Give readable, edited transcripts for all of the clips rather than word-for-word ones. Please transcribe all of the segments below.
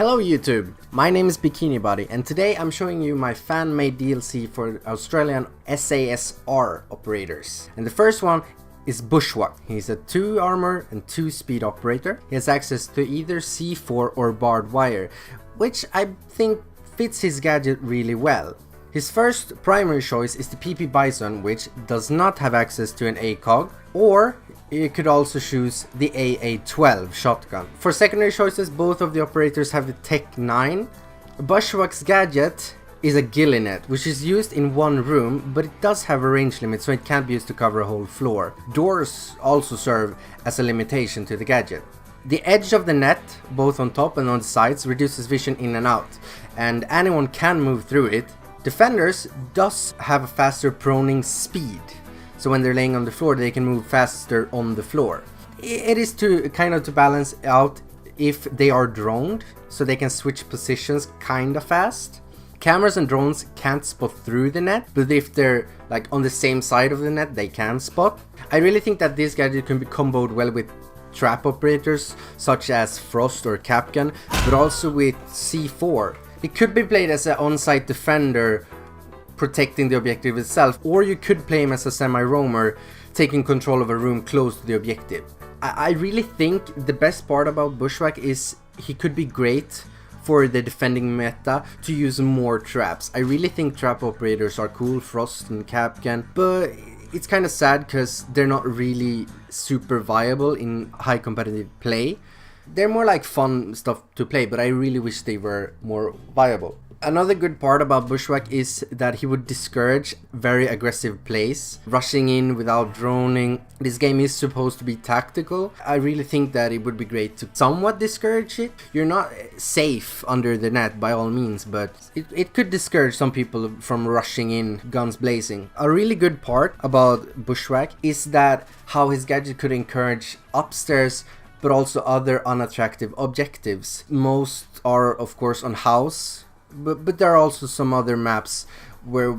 Hello YouTube, my name is BikiniBodhi and today I'm showing you my fan-made DLC for Australian SASR operators. And the first one is Bushwack. He's a 2 armor and 2 speed operator. He has access to either C4 or barbed wire, which I think fits his gadget really well. His first primary choice is the PP Bison, which does not have access to an ACOG, or you could also choose the AA-12 shotgun. For secondary choices, both of the operators have the Tech 9. Bushwack's gadget is a ghillie net, which is used in one room, but it does have a range limit, so it can't be used to cover a whole floor. Doors also serve as a limitation to the gadget. The edge of the net, both on top and on the sides, reduces vision in and out, and anyone can move through it. Defenders does have a faster proning speed, so when they're laying on the floor they can move faster on the floor. It is to kind of to balance out if they are droned, so they can switch positions kinda fast. Cameras and drones can't spot through the net, but if they're like on the same side of the net they can spot. I really think that this gadget can be comboed well with trap operators such as Frost or Capcan, but also with C4. It could be played as an on-site defender protecting the objective itself, or you could play him as a semi-roamer taking control of a room close to the objective. I really think the best part about Bushwack is he could be great for the defending meta to use more traps. I really think trap operators are cool, Frost and Capcan, but it's kind of sad because they're not really super viable in high competitive play. They're more like fun stuff to play, but I really wish they were more viable. Another good part about Bushwack is that he would discourage very aggressive plays, rushing in without droning. This game is supposed to be tactical. I really think that it would be great to somewhat discourage it. You're not safe under the net by all means, but it could discourage some people from rushing in guns blazing. A really good part about Bushwack is that how his gadget could encourage upstairs but also other unattractive objectives. Most are of course on house, but there are also some other maps where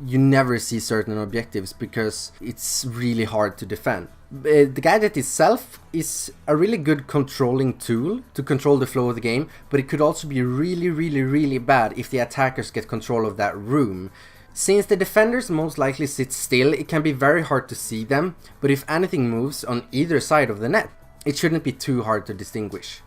you never see certain objectives because it's really hard to defend. The gadget itself is a really good controlling tool to control the flow of the game, but it could also be really bad if the attackers get control of that room. Since the defenders most likely sit still, it can be very hard to see them, but if anything moves on either side of the net, it shouldn't be too hard to distinguish.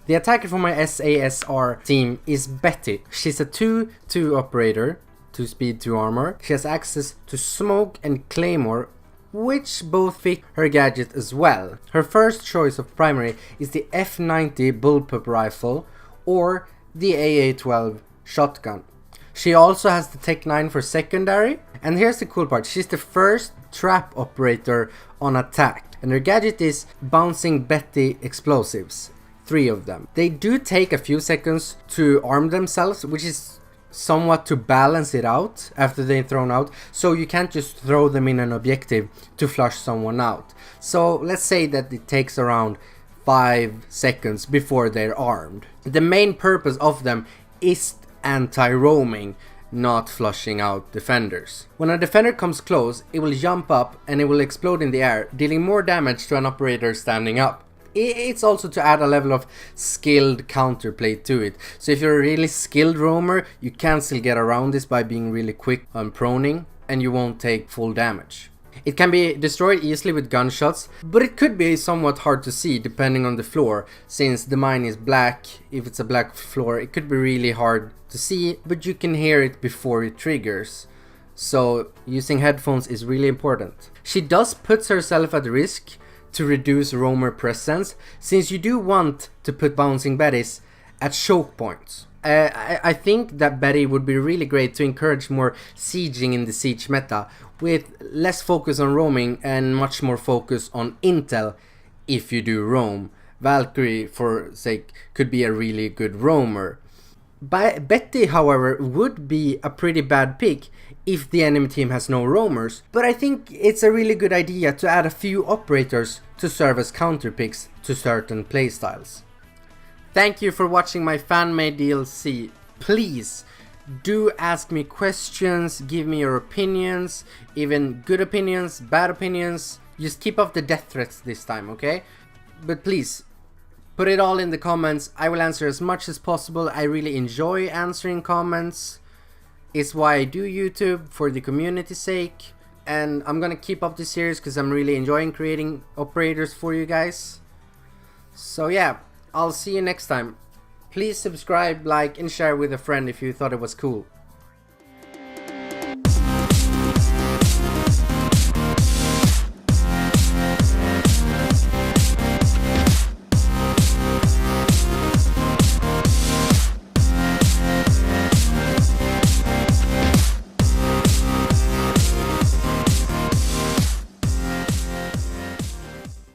The attacker for my SASR team is Betty. She's a 2-2 operator, 2 speed, 2 armor. She has access to smoke and claymore, which both fit her gadget as well. Her first choice of primary is the F90 bullpup rifle or the AA-12 shotgun. She also has the Tech 9 for secondary, and here's the cool part, she's the first trap operator on attack. And her gadget is Bouncing Betty explosives, 3 of them. They do take a few seconds to arm themselves, which is somewhat to balance it out after they're thrown out, so you can't just throw them in an objective to flush someone out. So let's say that it takes around 5 seconds before they're armed. The main purpose of them is anti-roaming, not flushing out defenders. When a defender comes close, it will jump up and it will explode in the air, dealing more damage to an operator standing up. It's also to add a level of skilled counterplay to it. So if you're a really skilled roamer, you can still get around this by being really quick on proning, and you won't take full damage. It can be destroyed easily with gunshots, but it could be somewhat hard to see depending on the floor. Since the mine is black, if it's a black floor, it could be really hard to see, but you can hear it before it triggers. So using headphones is really important. She does put herself at risk to reduce roamer presence, since you do want to put Bouncing Betties at choke points. I think that Betty would be really great to encourage more sieging in the siege meta, with less focus on roaming and much more focus on intel if you do roam. Valkyrie, for sake, could be a really good roamer. Betty, however, would be a pretty bad pick if the enemy team has no roamers, but I think it's a really good idea to add a few operators to serve as counter picks to certain playstyles. Thank you for watching my fan-made DLC. Please do ask me questions, give me your opinions, even good opinions, bad opinions. Just keep off the death threats this time, okay? But please, Put it all in the comments. I will answer as much as possible. I really enjoy answering comments. It's why I do YouTube, for the community's sake. And I'm gonna keep up this series because I'm really enjoying creating operators for you guys. So yeah, I'll see you next time. Please subscribe, like, and share with a friend if you thought it was cool.